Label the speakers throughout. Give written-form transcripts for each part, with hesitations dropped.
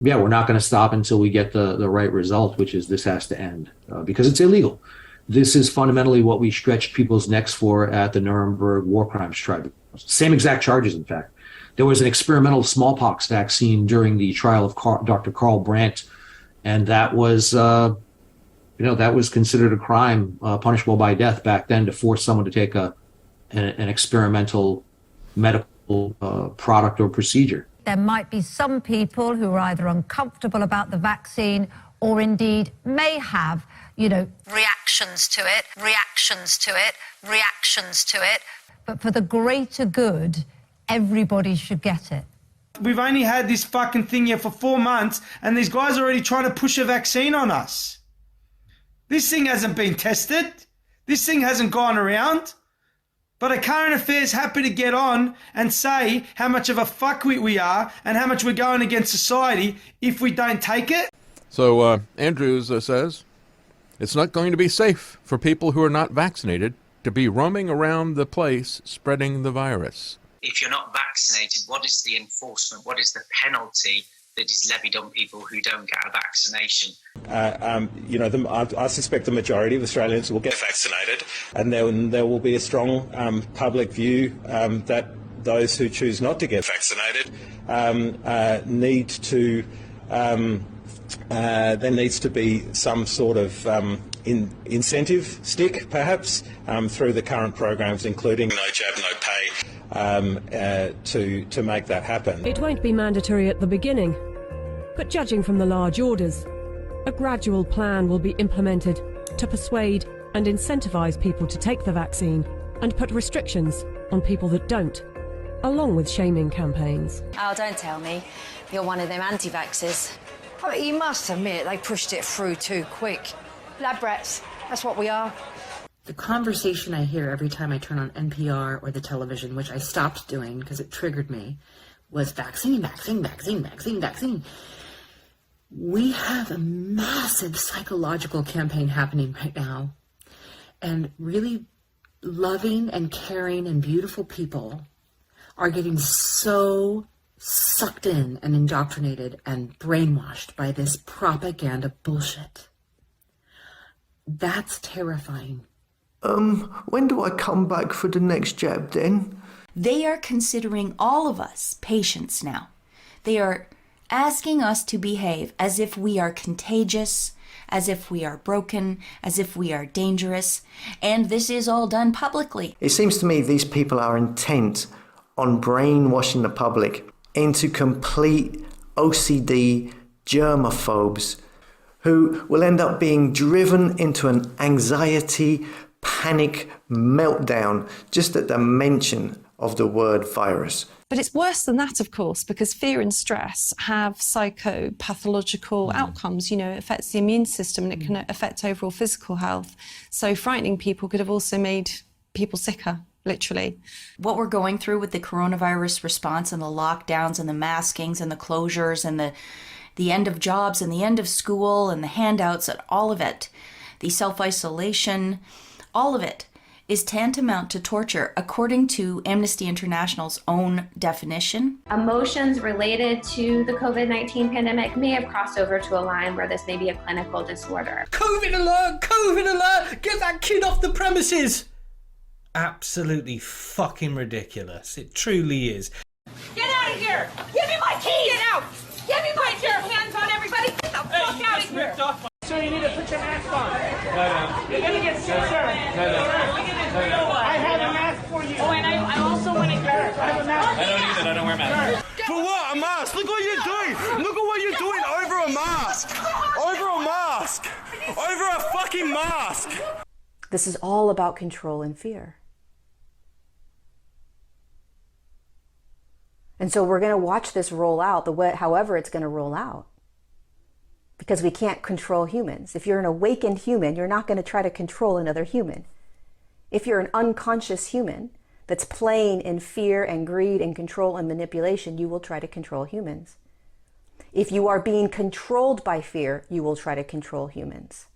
Speaker 1: yeah, we're not going to stop until we get the right result, which is this has to end because it's illegal. This is fundamentally what we stretched people's necks for at the Nuremberg war crimes tribunal. Same exact charges, in fact. There was an experimental smallpox vaccine during the trial of Dr. Karl Brandt, and that was, that was considered a crime punishable by death back then, to force someone to take an experimental medical product or procedure.
Speaker 2: There might be some people who are either uncomfortable about the vaccine or indeed may have, reactions to it. But for the greater good, everybody should get it.
Speaker 3: We've only had this fucking thing here for 4 months, and these guys are already trying to push a vaccine on us. This thing hasn't been tested. This thing hasn't gone around. But a current affairs happy to get on and say how much of a fuckwit we are and how much we're going against society if we don't take it.
Speaker 4: So Andrews says it's not going to be safe for people who are not vaccinated to be roaming around the place spreading the virus.
Speaker 5: If you're not vaccinated, what is the enforcement? What is the penalty that is levied on people who don't get a vaccination?
Speaker 6: I suspect the majority of Australians will get vaccinated, and then there will be a strong public view that those who choose not to get vaccinated need to. There needs to be some sort of incentive stick, perhaps, through the current programs, including No Jab, No Pay, to make that happen.
Speaker 7: It won't be mandatory at the beginning, but judging from the large orders, a gradual plan will be implemented to persuade and incentivise people to take the vaccine and put restrictions on people that don't, along with shaming campaigns.
Speaker 8: Oh, don't tell me you're one of them anti-vaxxers.
Speaker 9: Oh, you must admit they pushed it through too quick. Lab rats, that's what we are.
Speaker 10: The conversation I hear every time I turn on NPR or the television, which I stopped doing because it triggered me, was vaccine, vaccine, vaccine, vaccine, vaccine. We have a massive psychological campaign happening right now, and really loving and caring and beautiful people are getting so sucked in and indoctrinated and brainwashed by this propaganda bullshit. That's terrifying.
Speaker 11: When do I come back for the next jab then?
Speaker 12: They are considering all of us patients now. They are asking us to behave as if we are contagious, as if we are broken, as if we are dangerous, and this is all done publicly.
Speaker 11: It seems to me these people are intent on brainwashing the public into complete OCD germaphobes who will end up being driven into an anxiety, panic meltdown just at the mention of the word virus.
Speaker 13: But it's worse than that, of course, because fear and stress have psychopathological outcomes. It affects the immune system and it can affect overall physical health. So frightening people could have also made people sicker, literally.
Speaker 12: What we're going through with the coronavirus response and the lockdowns and the maskings and the closures and the end of jobs and the end of school and the handouts and all of it, the self-isolation, all of it is tantamount to torture, according to Amnesty International's own definition.
Speaker 14: Emotions related to the COVID-19 pandemic may have crossed over to a line where this may be a clinical disorder.
Speaker 3: COVID alert! COVID alert! Get that kid off the premises! Absolutely fucking ridiculous. It truly is.
Speaker 15: Get out of here! Give me my keys! Get out! Give me my keys! Put your hands on everybody! Get the fuck out of here!
Speaker 3: Sir, you need to put your mask on.
Speaker 15: No.
Speaker 3: You're gonna get sick, sir.
Speaker 15: No.
Speaker 3: I have a mask for you.
Speaker 15: Oh, and I also want to get
Speaker 3: I have a mask.
Speaker 16: I don't either. I don't wear masks.
Speaker 17: For what? A mask? Look what you're doing. Look at what you're doing over a mask. Over a mask. Over a fucking mask.
Speaker 18: This is all about control and fear. And so we're going to watch this roll out, however it's going to roll out. Because we can't control humans. If you're an awakened human, you're not going to try to control another human. If you're an unconscious human that's playing in fear and greed and control and manipulation, you will try to control humans. If you are being controlled by fear, you will try to control humans.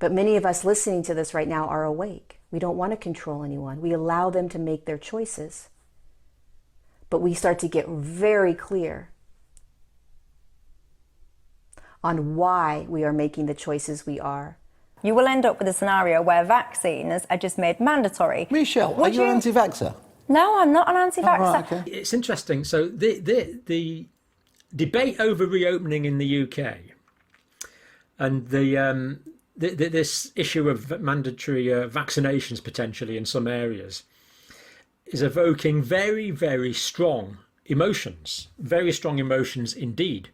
Speaker 18: But many of us listening to this right now are awake. We don't want to control anyone. We allow them to make their choices. But we start to get very clear on why we are making the choices we are.
Speaker 16: You will end up with a scenario where vaccines are just made mandatory.
Speaker 19: Michelle, are you an anti-vaxxer?
Speaker 16: No, I'm not an anti-vaxxer.
Speaker 19: Oh, right, okay.
Speaker 20: It's interesting. So the debate over reopening in the UK and this issue of mandatory vaccinations potentially in some areas is evoking very, very strong emotions, indeed.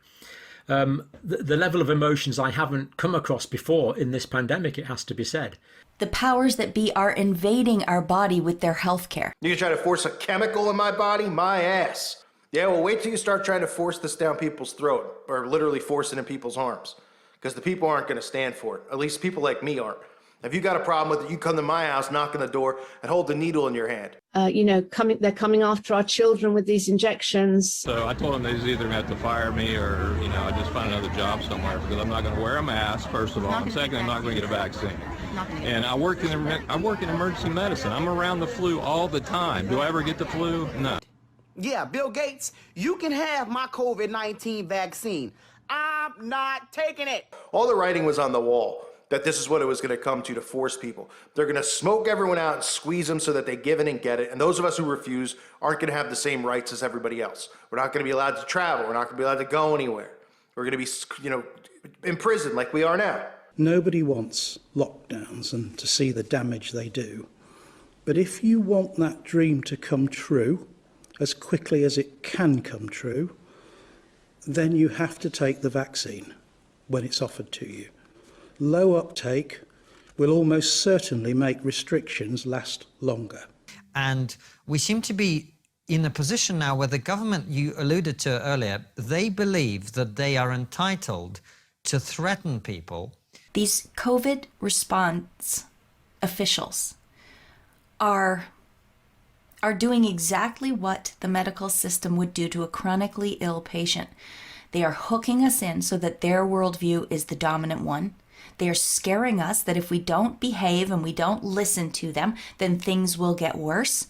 Speaker 20: The level of emotions I haven't come across before in this pandemic, it has to be said.
Speaker 12: The powers that be are invading our body with their healthcare.
Speaker 21: You can try to force a chemical in my body? My ass. Yeah, well, wait till you start trying to force this down people's throat, or literally force it in people's arms. Because the people aren't going to stand for it. At least people like me aren't. If you got a problem with it, you come to my house, knock on the door, and hold the needle in your hand.
Speaker 22: They're coming after our children with these injections.
Speaker 4: So I told them they either have to fire me or, I just find another job somewhere because I'm not going to wear a mask, first of all. And second, I'm not going to get a vaccine. And I work in emergency medicine. I'm around the flu all the time. Do I ever get the flu? No.
Speaker 23: Yeah, Bill Gates, you can have my COVID-19 vaccine. I'm not taking it.
Speaker 21: All the writing was on the wall that this is what it was going to come to force people. They're going to smoke everyone out and squeeze them so that they give in and get it. And those of us who refuse aren't going to have the same rights as everybody else. We're not going to be allowed to travel. We're not going to be allowed to go anywhere. We're going to be, imprisoned like we are now.
Speaker 24: Nobody wants lockdowns and to see the damage they do. But if you want that dream to come true as quickly as it can come true, then you have to take the vaccine when it's offered to you. Low uptake will almost certainly make restrictions last longer.
Speaker 25: And we seem to be in a position now where the government, you alluded to earlier, they believe that they are entitled to threaten people.
Speaker 12: These COVID response officials are doing exactly what the medical system would do to a chronically ill patient. They are hooking us in so that their worldview is the dominant one. They are scaring us that if we don't behave and we don't listen to them, then things will get worse.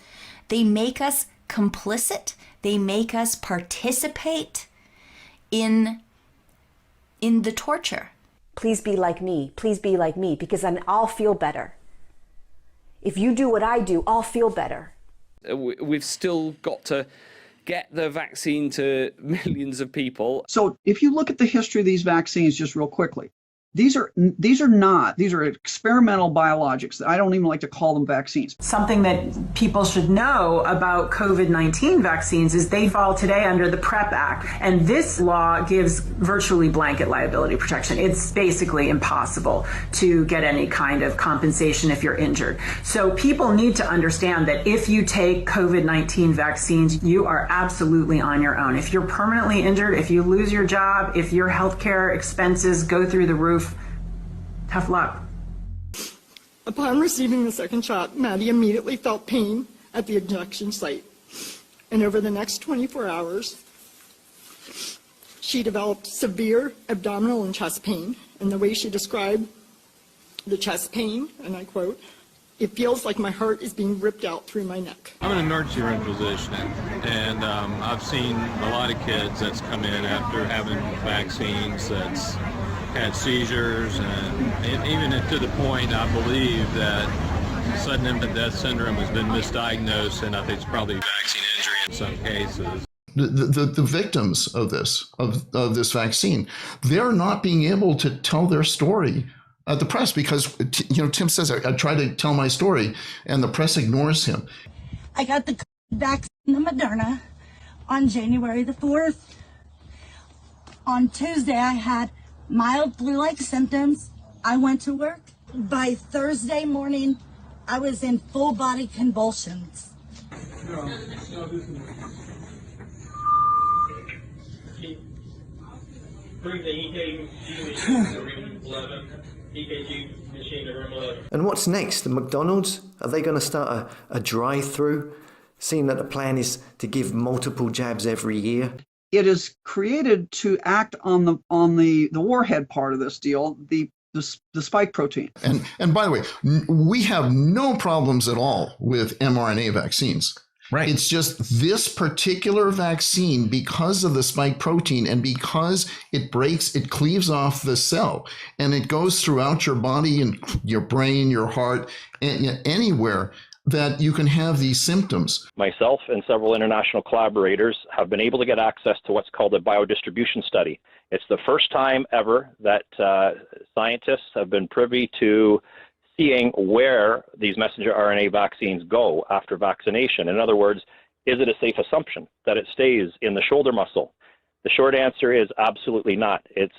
Speaker 12: They make us complicit. They make us participate in the torture.
Speaker 18: Please be like me. Please be like me, because then I'll feel better. If you do what I do, I'll feel better.
Speaker 26: We've still got to get the vaccine to millions of people.
Speaker 27: So if you look at the history of these vaccines just real quickly, these are experimental biologics. I don't even like to call them vaccines.
Speaker 28: Something that people should know about COVID-19 vaccines is they fall today under the PrEP Act. And this law gives virtually blanket liability protection. It's basically impossible to get any kind of compensation if you're injured. So people need to understand that if you take COVID-19 vaccines, you are absolutely on your own. If you're permanently injured, if you lose your job, if your healthcare expenses go through the roof, tough luck.
Speaker 29: Upon receiving the second shot, Maddie immediately felt pain at the injection site. And over the next 24 hours, she developed severe abdominal and chest pain. And the way she described the chest pain, and I quote, "It feels like my heart is being ripped out through my neck."
Speaker 4: I'm an emergency room physician, and I've seen a lot of kids that's come in after having vaccines that's had seizures, and even to the point I believe that sudden infant death syndrome has been misdiagnosed, and I think it's probably vaccine injury in some cases.
Speaker 30: The victims of this vaccine, they're not being able to tell their story at the press because, Tim says, I try to tell my story and the press ignores him.
Speaker 31: I got the vaccine, the Moderna, on January the 4th. On Tuesday, I had mild flu-like symptoms. I went to work. By Thursday morning, I was in full body convulsions.
Speaker 32: Bring the EKG to room 11. EKG machine to room 11.
Speaker 11: And what's next? The McDonald's? Are they going to start a drive-through, seeing that the plan is to give multiple jabs every year?
Speaker 27: It is created to act on the warhead part of this deal, the spike protein.
Speaker 30: And by the way, we have no problems at all with mRNA vaccines. Right. It's just this particular vaccine, because of the spike protein and because it cleaves off the cell and it goes throughout your body and your brain, your heart, and anywhere that you can have these symptoms.
Speaker 1: Myself and several international collaborators have been able to get access to what's called a biodistribution study. It's the first time ever that scientists have been privy to seeing where these messenger RNA vaccines go after vaccination. In other words, is it a safe assumption that it stays in the shoulder muscle? The short answer is absolutely not. It's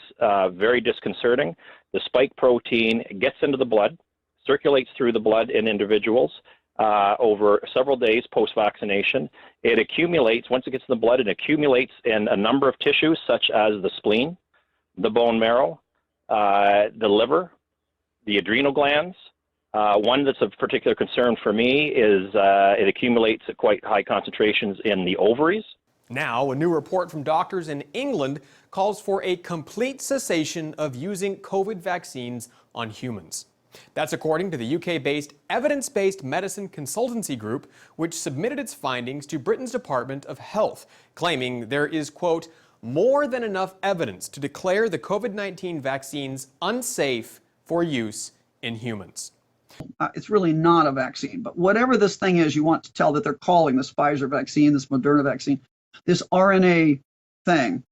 Speaker 1: very disconcerting. The spike protein gets into the blood, circulates through the blood in individuals over several days post-vaccination. It accumulates, once it gets in the blood, it accumulates in a number of tissues such as the spleen, the bone marrow, the liver, the adrenal glands. One that's of particular concern for me is it accumulates at quite high concentrations in the ovaries.
Speaker 2: Now, a new report from doctors in England calls for a complete cessation of using COVID vaccines on humans. That's according to the UK-based evidence-based medicine consultancy group, which submitted its findings to Britain's Department of Health, claiming there is, quote, more than enough evidence to declare the COVID-19 vaccines unsafe for use in humans.
Speaker 27: It's really not a vaccine, but whatever this thing is you want to tell that they're calling this Pfizer vaccine, this Moderna vaccine, this RNA thing,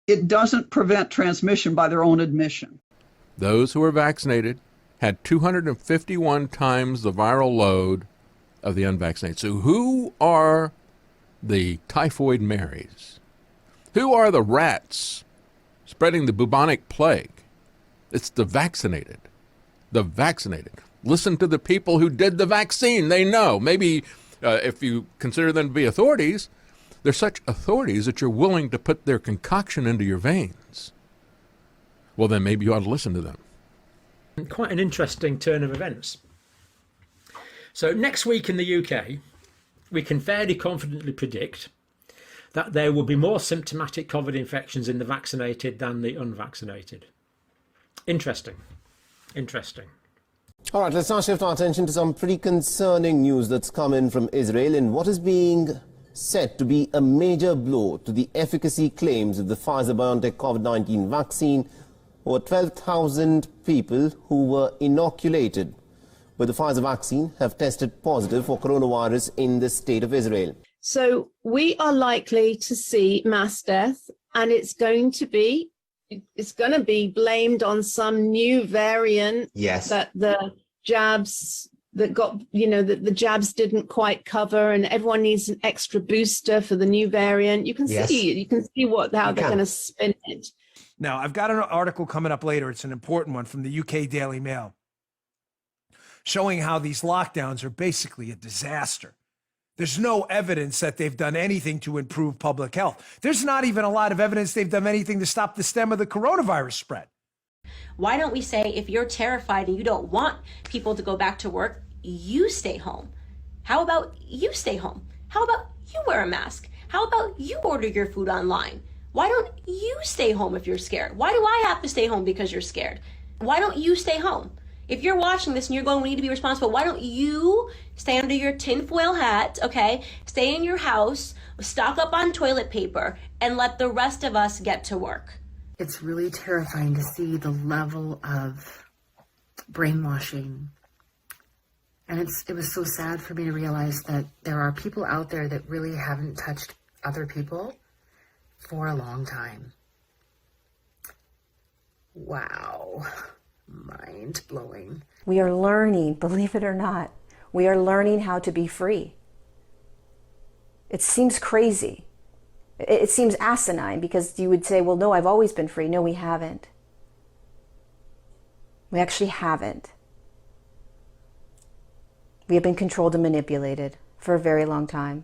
Speaker 27: it doesn't prevent transmission by their own admission.
Speaker 3: Those who were vaccinated had 251 times the viral load of the unvaccinated. So who are the typhoid Marys? Who are the rats spreading the bubonic plague? It's the vaccinated. The vaccinated. Listen to the people who did the vaccine. They know. Maybe if you consider them to be authorities, they're such authorities that you're willing to put their concoction into your veins. Well, then maybe you ought to listen to them.
Speaker 20: Quite an interesting turn of events. So next week in the UK, we can fairly confidently predict that there will be more symptomatic COVID infections in the vaccinated than the unvaccinated. Interesting. Interesting.
Speaker 5: All right, let's now shift our attention to some pretty concerning news that's come in from Israel in what is being said to be a major blow to the efficacy claims of the Pfizer-BioNTech COVID-19 vaccine. Over 12,000 people who were inoculated with the Pfizer vaccine have tested positive for coronavirus in the state of Israel.
Speaker 28: So we are likely to see mass death, and it's going to be blamed on some new variant.
Speaker 5: Yes.
Speaker 28: That the jabs that got, that the jabs didn't quite cover, and everyone needs an extra booster for the new variant. You can see how they're going to spin it.
Speaker 6: Now, I've got an article coming up later. It's an important one from the UK Daily Mail, showing how these lockdowns are basically a disaster. There's no evidence that they've done anything to improve public health. There's not even a lot of evidence they've done anything to stop the stem of the coronavirus spread.
Speaker 7: Why don't we say, if you're terrified and you don't want people to go back to work, you stay home? How about you stay home? How about you wear a mask? How about you order your food online? Why don't you stay home if you're scared? Why do I have to stay home because you're scared? Why don't you stay home? If you're watching this and you're going, we need to be responsible, why don't you stay under your tinfoil hat, okay? Stay in your house, stock up on toilet paper, and let the rest of us get to work.
Speaker 8: It's really terrifying to see the level of brainwashing. And it was so sad for me to realize that there are people out there that really haven't touched other people for a long time. Wow. Mind-blowing.
Speaker 18: We are learning, believe it or not, we are learning how to be free. It seems crazy. It seems asinine, because you would say, well, no, I've always been free. No, we haven't. We actually haven't. We have been controlled and manipulated for a very long time.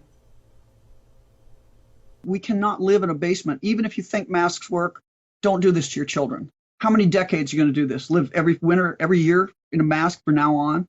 Speaker 27: We cannot live in a basement. Even if you think masks work, don't do this to your children. How many decades are you going to do this? Live every winter, every year in a mask from now on?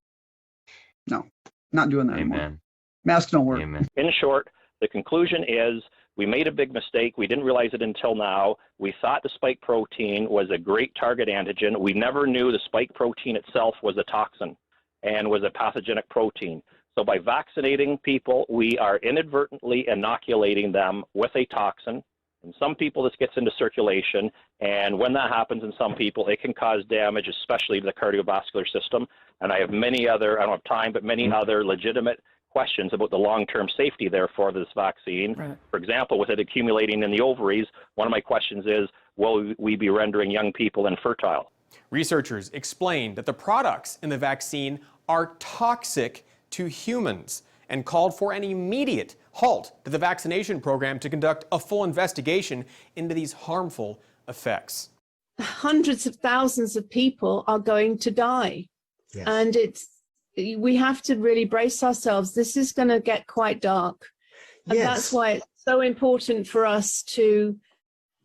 Speaker 27: No, not doing that anymore. Masks don't work.
Speaker 1: Amen. In short, the conclusion is we made a big mistake. We didn't realize it until now. We thought the spike protein was a great target antigen. We never knew the spike protein itself was a toxin and was a pathogenic protein. So by vaccinating people, we are inadvertently inoculating them with a toxin. In some people, this gets into circulation, and when that happens in some people, it can cause damage, especially to the cardiovascular system. And I have many other, I don't have time, but many other legitimate questions about the long-term safety, therefore, of this vaccine.
Speaker 9: Right.
Speaker 1: For example, with it accumulating in the ovaries, one of my questions is, will we be rendering young people infertile?
Speaker 2: Researchers explained that the products in the vaccine are toxic to humans and called for an immediate halt to the vaccination program to conduct a full investigation into these harmful effects.
Speaker 9: Hundreds of thousands of people are going to die.
Speaker 10: Yes.
Speaker 9: And we have to really brace ourselves. This is going to get quite dark. And
Speaker 10: Yes.
Speaker 9: that's why it's so important for us to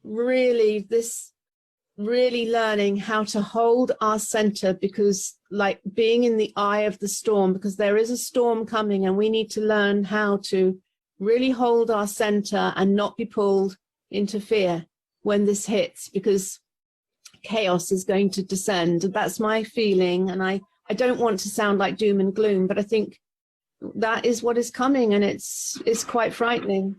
Speaker 9: really learning how to hold our center, because like being in the eye of the storm, because there is a storm coming and we need to learn how to really hold our center and not be pulled into fear when this hits, because chaos is going to descend. That's my feeling. And I don't want to sound like doom and gloom, but I think that is what is coming, and it's quite frightening.